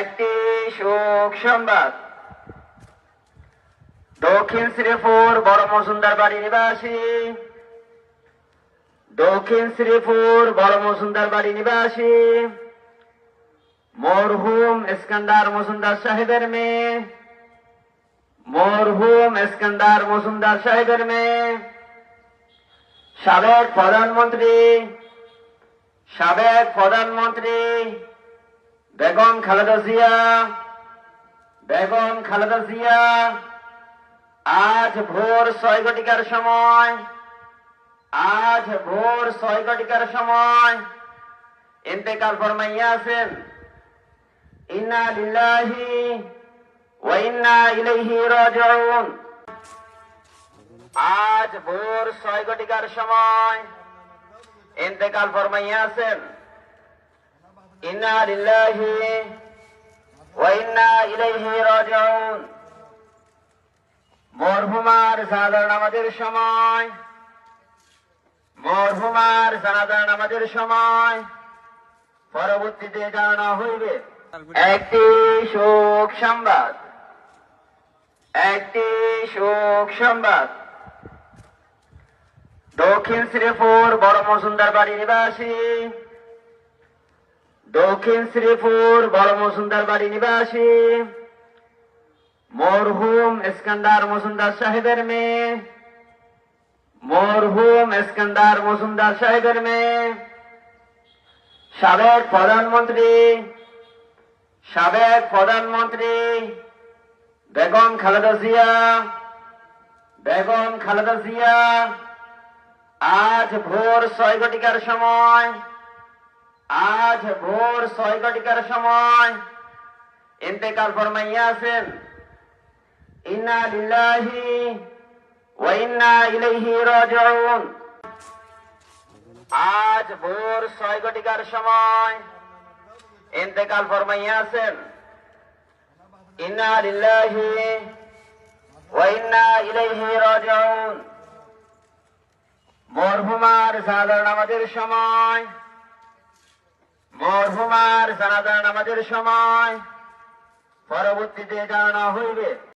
একটি শোক সংবাদ। দক্ষিণ শ্রীপুর বড় মজুমদার বাড়ি নিবাসী মরহুম ইস্কান্দার মজুমদার সাহেবের মেয়ে সাবেক প্রধানমন্ত্রী বেগম খালেদা জিয়া আজ ভোর 6 ঘটিকার সময় ইন্তেকাল ফরমাইয়াছেন। ইন্না লিল্লাহি ওয়া ইন্না ইলাইহি রাজিউন। আজ ভোর 6 ঘটিকার সময় ইন্তেকাল ফরমাইয়াছেন। ইন্না লিল্লাহি ওয়া ইন্না ইলাইহি রাজিউন। মরহুমার জানাজার নামাজের সময় পরবর্তীতে জানানো হইবে। একটি শোক সংবাদ। দক্ষিণ শ্রীপুর বড় মজুমদার বাড়ি নিবাসী মরহুম ইস্কান্দার মজুমদার সাহেবের মেয়ে সাবেক প্রধানমন্ত্রী বেগম খালেদা জিয়া আজ ভোর 6 ঘটিকার সময় ইন্তেকাল ফরমাইয়াছেন। ইন্না লিল্লাহি ওয়া ইন্না ইলাইহি রাজিউন। আজ ভোর 6 ঘটিকার সময় ইন্তেকাল ফরমাইয়াছেন। ইন্না লিল্লাহি ওয়া ইন্না ইলাইহি রাজিউন। মরহুমার জানাজার নামাজের সময় পরবর্তীতে জানানো হইবে।